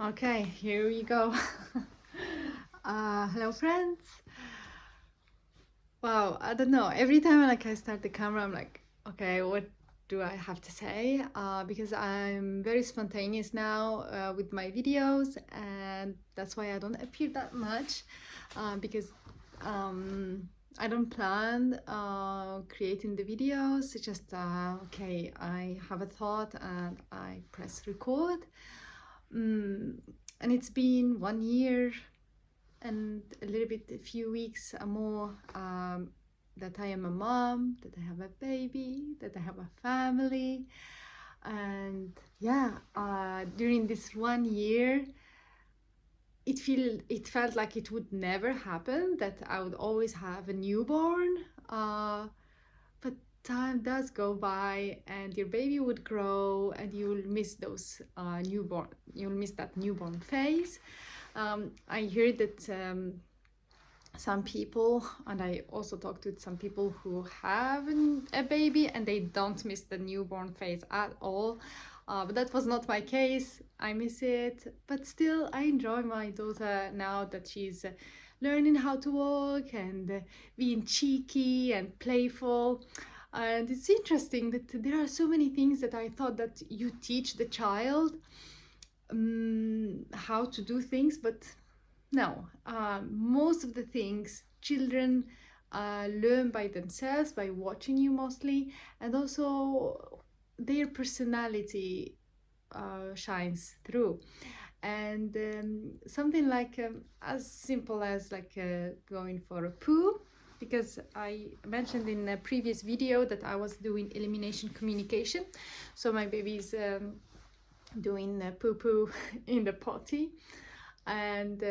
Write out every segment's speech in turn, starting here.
Okay, here we go. Hello, friends. Wow, I don't know. Every time I start the camera, I'm like, okay, what do I have to say? Because I'm very spontaneous now with my videos, and that's why I don't appear that much. Because I don't plan creating the videos. It's just okay. I have a thought and I press record. And it's been 1 year and a few weeks more that I am a mom, that I have a baby, that I have a family. And yeah, during this 1 year, it felt like it would never happen, that I would always have a newborn. But time does go by and your baby would grow and you'll miss those you'll miss that newborn phase. I heard that some people, and I also talked with some people who have a baby and they don't miss the newborn phase at all. But that was not my case. I miss it, but still I enjoy my daughter now that she's learning how to walk and being cheeky and playful. And it's interesting that there are so many things that I thought that you teach the child how to do things, but no, most of the things children learn by themselves, by watching you mostly, and also their personality shines through. And something like as simple as going for a poo, because I mentioned in a previous video that I was doing elimination communication. So my baby's doing poo poo in the potty, and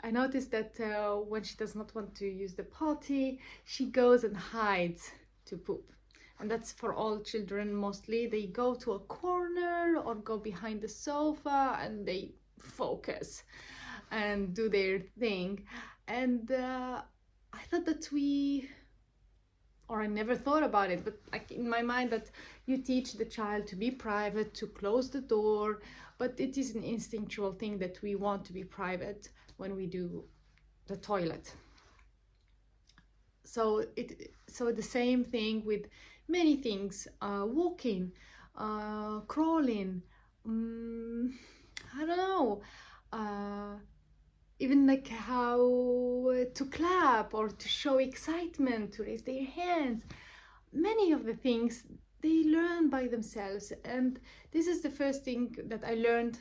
I noticed that when she does not want to use the potty, she goes and hides to poop. And that's for all children mostly. They go to a corner or go behind the sofa and they focus and do their thing. And I thought that I never thought about it, but like in my mind, that you teach the child to be private, to close the door, but it is an instinctual thing that we want to be private when we do the toilet. So the same thing with many things, walking, crawling, I don't know, even like how to clap or to show excitement, to raise their hands. Many of the things they learn by themselves, and this is the first thing that I learned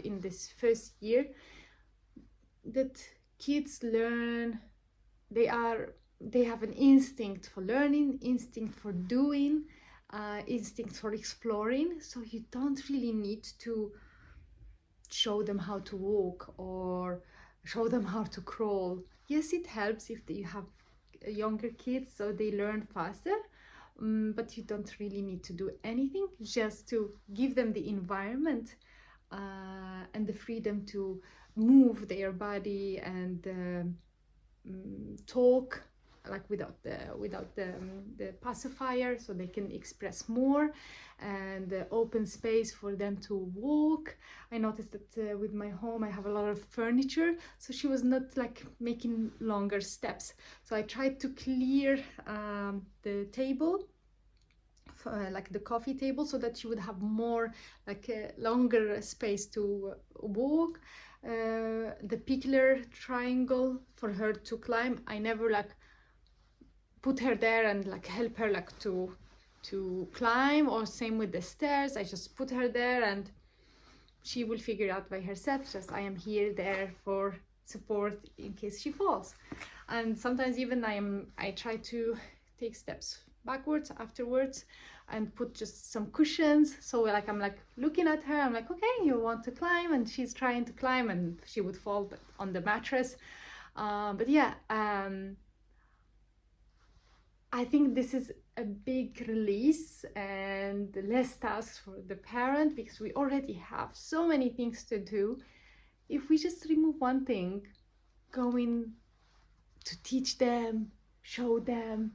in this first year, that kids learn. They have an instinct for learning, instinct for doing, instinct for exploring. So you don't really need to show them how to walk or show them how to crawl. Yes, it helps if you have younger kids, so they learn faster, but you don't really need to do anything, just to give them the environment and the freedom to move their body and talk, like without the pacifier, so they can express more, and open space for them to walk. I noticed that with my home I have a lot of furniture, so she was not like making longer steps, so I tried to clear the table, like the coffee table, so that she would have more, like a longer space to walk. The pillar triangle for her to climb, I never like put her there and like help her like to climb, or same with the stairs. I just put her there and she will figure it out by herself. Just I am here there for support in case she falls. And sometimes even I try to take steps backwards afterwards and put just some cushions, so like I'm like looking at her, I'm like, okay, you want to climb, and she's trying to climb and she would fall on the mattress. But yeah, I think this is a big release and less tasks for the parent, because we already have so many things to do. If we just remove one thing, going to teach them, show them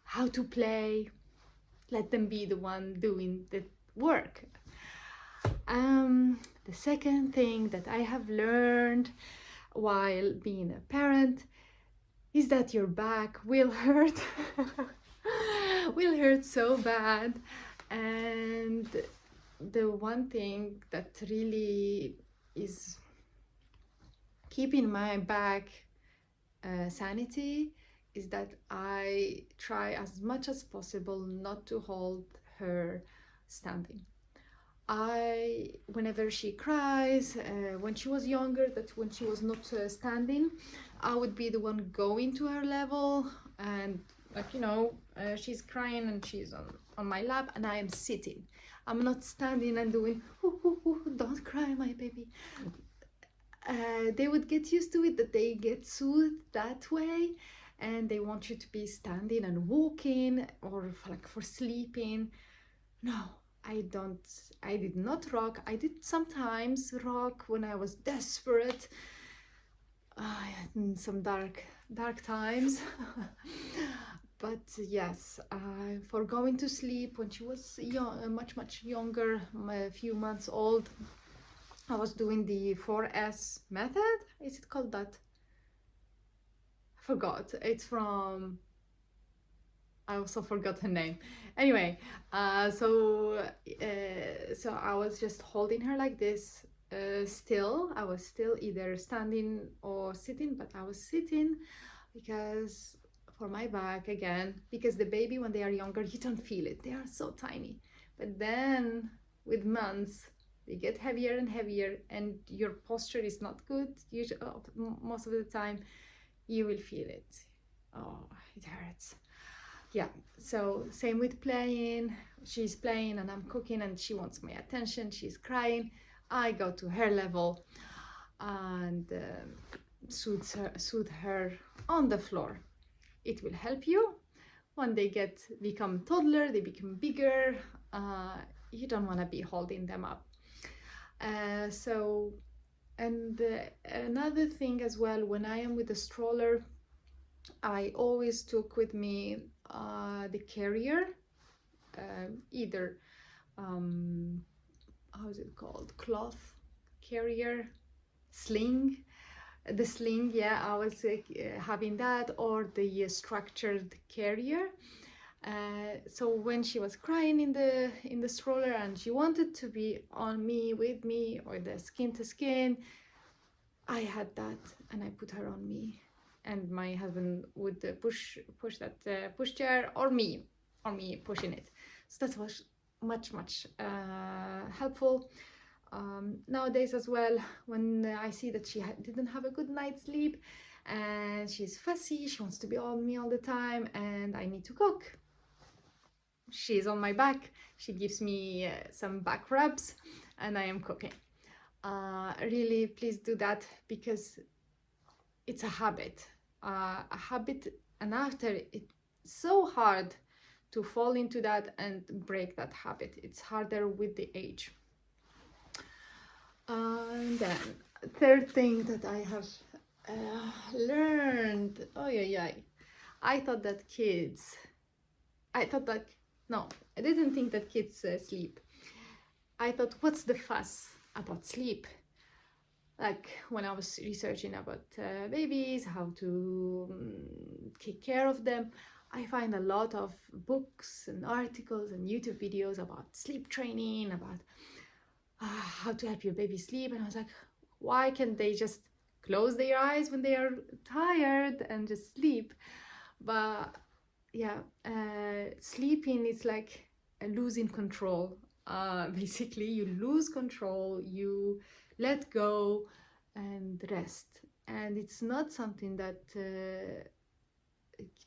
how to play, let them be the one doing the work. The second thing that I have learned while being a parent is that your back will hurt. Will hurt so bad. And the one thing that really is keeping my back sanity is that I try as much as possible not to hold her standing. Whenever she cries, when she was younger, that when she was not standing, I would be the one going to her level, and like, she's crying and she's on my lap, and I am sitting. I'm not standing and doing, ooh, ooh, ooh, don't cry, my baby. They would get used to it, that they get soothed that way, and they want you to be standing and walking, or for sleeping. No, I did not rock. I did sometimes rock when I was desperate, in some dark times. But yes, for going to sleep when she was much younger, a few months old, I was doing the 4S method. Is it called that? I forgot. It's from, I also forgot her name. Anyway, so I was just holding her like this, still. I was still either standing or sitting, but I was sitting because for my back again, because the baby, when they are younger, you don't feel it. They are so tiny. But then with months, they get heavier and heavier, and your posture is not good. Usually, most of the time, you will feel it. Oh, it hurts. Yeah, so same with playing. She's playing and I'm cooking and she wants my attention. She's crying. I go to her level and soothe her on the floor. It will help you. When they become toddler, they become bigger. You don't want to be holding them up. Another thing as well, when I am with the stroller, I always took with me the carrier, either how is it called, cloth carrier, sling. The sling, yeah, I was having that, or the structured carrier. So when she was crying in the stroller and she wanted to be on me, with me, or the skin to skin, I had that and I put her on me, and my husband would push that push chair, or me pushing it. So that was much helpful. Nowadays as well, when I see that she didn't have a good night's sleep and she's fussy, she wants to be on me all the time, and I need to cook, she's on my back, she gives me some back rubs and I am cooking. Really, please do that, because it's a habit, and after it's so hard to fall into that and break that habit. It's harder with the age. And then third thing that I have learned, I didn't think that kids sleep. I thought, what's the fuss about sleep? Like when I was researching about babies, how to take care of them, I find a lot of books and articles and YouTube videos about sleep training, about how to help your baby sleep. And I was like, why can't they just close their eyes when they are tired and just sleep? But yeah, sleeping is like losing control. Basically, you lose control, you let go and rest. And it's not something that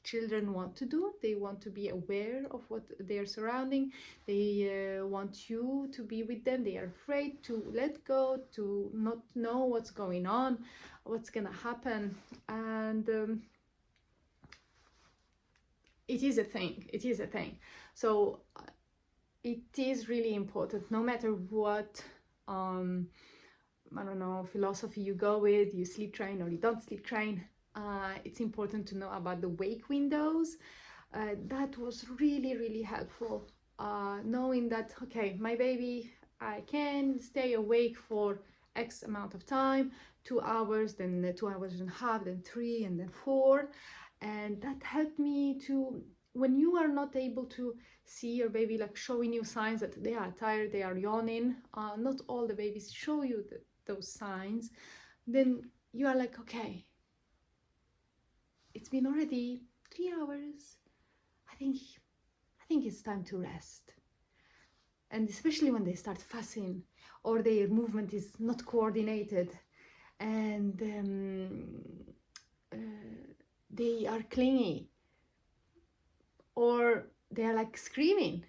children want to do. They want to be aware of what they are surrounding. They want you to be with them. They are afraid to let go, to not know what's going on, what's gonna happen. And it is a thing. So it is really important, no matter what I don't know, philosophy you go with, you sleep train or you don't sleep train, it's important to know about the wake windows. That was really helpful, knowing that, okay, my baby I can stay awake for X amount of time, 2 hours, then 2 hours and a half, then 3, and then 4. And that helped me to, when you are not able to see your baby like showing you signs that they are tired, they are yawning, not all the babies show you those signs, then you are like, okay, it's been already 3 hours. I think it's time to rest. And especially when they start fussing or their movement is not coordinated, and they are clingy, or they are like screaming.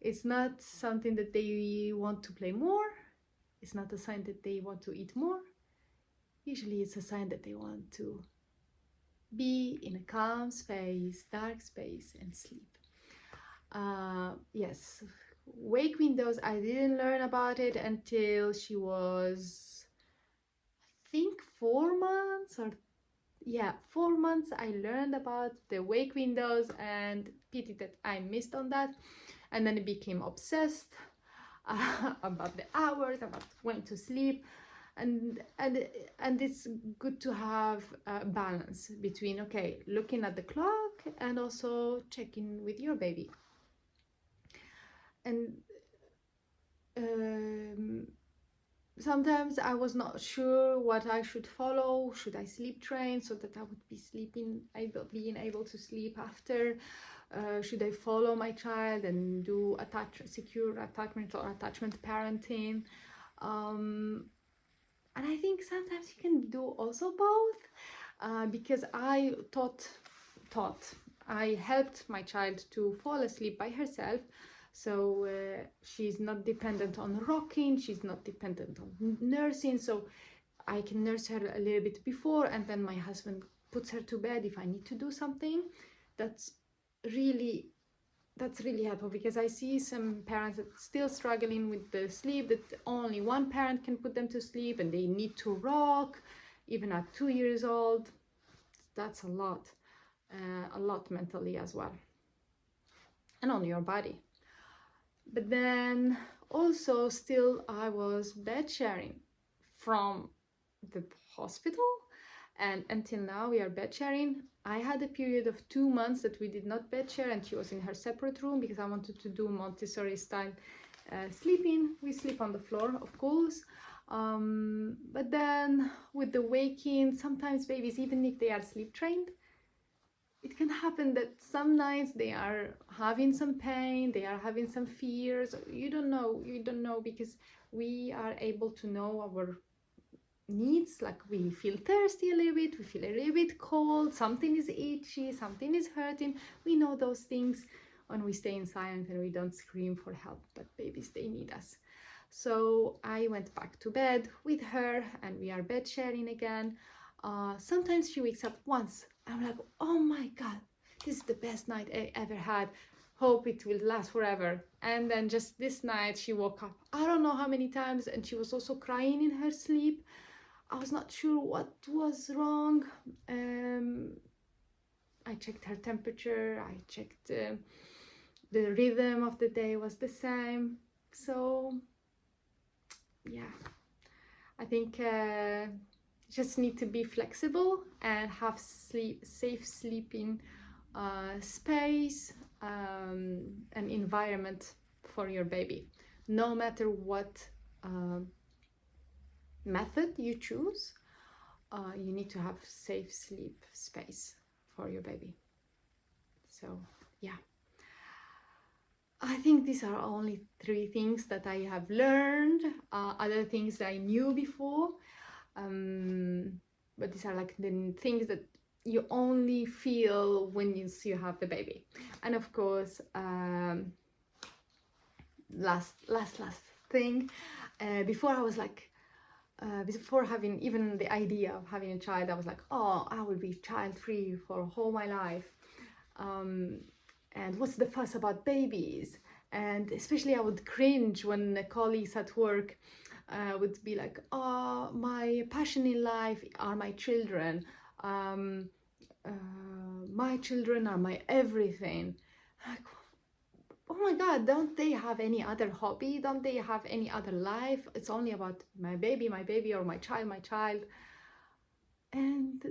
It's not something that they want to play more. It's not a sign that they want to eat more. Usually it's a sign that they want to be in a calm space, dark space, and sleep. Yes, wake windows, I didn't learn about it until she was, I think, 4 months, or 4 months. I learned about the wake windows, and pity that I missed on that. And then I became obsessed about the hours, about when to sleep. And it's good to have a balance between, okay, looking at the clock and also checking with your baby. And sometimes I was not sure what I should follow. Should I sleep train so that I would be being able to sleep after? Should I follow my child and do secure attachment or attachment parenting? And I think sometimes you can do also both, because I I helped my child to fall asleep by herself. So she's not dependent on rocking, she's not dependent on nursing. So I can nurse her a little bit before, and then my husband puts her to bed if I need to do something. That's really helpful, because I see some parents that still struggling with the sleep, that only one parent can put them to sleep and they need to rock even at 2 years old. That's a lot mentally as well, and on your body. But then also still I was bed sharing from the hospital, and until now we are bed sharing. I had a period of 2 months that we did not bed share, and she was in her separate room because I wanted to do Montessori style sleeping. We sleep on the floor, of course, but then with the waking, sometimes babies, even if they are sleep trained, it can happen that some nights they are having some pain, they are having some fears. You don't know, because we are able to know our needs. Like, we feel thirsty a little bit, we feel a little bit cold, something is itchy, something is hurting. We know those things when we stay in silence and we don't scream for help, but babies, they need us. So I went back to bed with her, and we are bed sharing again. Sometimes she wakes up once. I'm like, oh my God, this is the best night I ever had. Hope it will last forever. And then just this night she woke up, I don't know how many times, and she was also crying in her sleep. I was not sure what was wrong. I checked her temperature, I checked the rhythm of the day was the same. So yeah, I think just need to be flexible and have safe sleeping space and environment for your baby, no matter what method you choose. You need to have safe sleep space for your baby. So yeah, I think these are only 3 things that I have learned. Other things I knew before, but these are like the things that you only feel when you have the baby. And of course, last thing, before I was like, before having even the idea of having a child, I was like, oh, I will be child free for all my life. And what's the fuss about babies? And especially I would cringe when colleagues at work would be like, oh, my passion in life are my children. My children are my everything. Like, oh my God, don't they have any other hobby? Don't they have any other life? It's only about my baby, or my child, And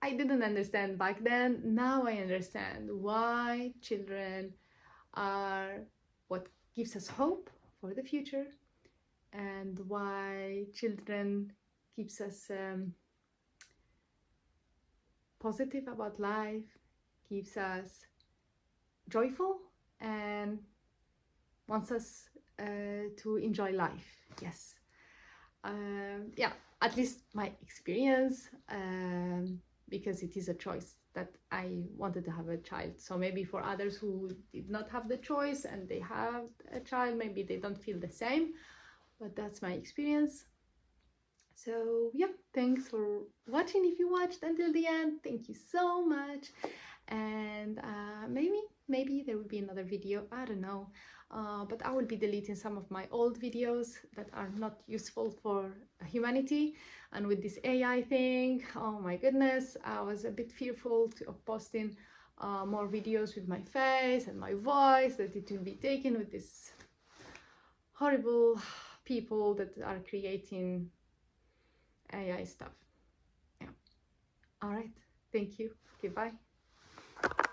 I didn't understand back then. Now I understand why children are what gives us hope for the future, and why children keeps us positive about life, keeps us joyful, and wants us to enjoy life. Yes. Yeah, at least my experience, because it is a choice that I wanted to have a child. So maybe for others who did not have the choice and they have a child, maybe they don't feel the same, but that's my experience. So yeah, thanks for watching. If you watched until the end, thank you so much. And maybe there will be another video, I don't know, but I will be deleting some of my old videos that are not useful for humanity. And with this AI thing, oh my goodness, I was a bit fearful of posting more videos with my face and my voice, that it will be taken with this horrible people that are creating AI stuff. Yeah. All right, thank you. Okay, bye.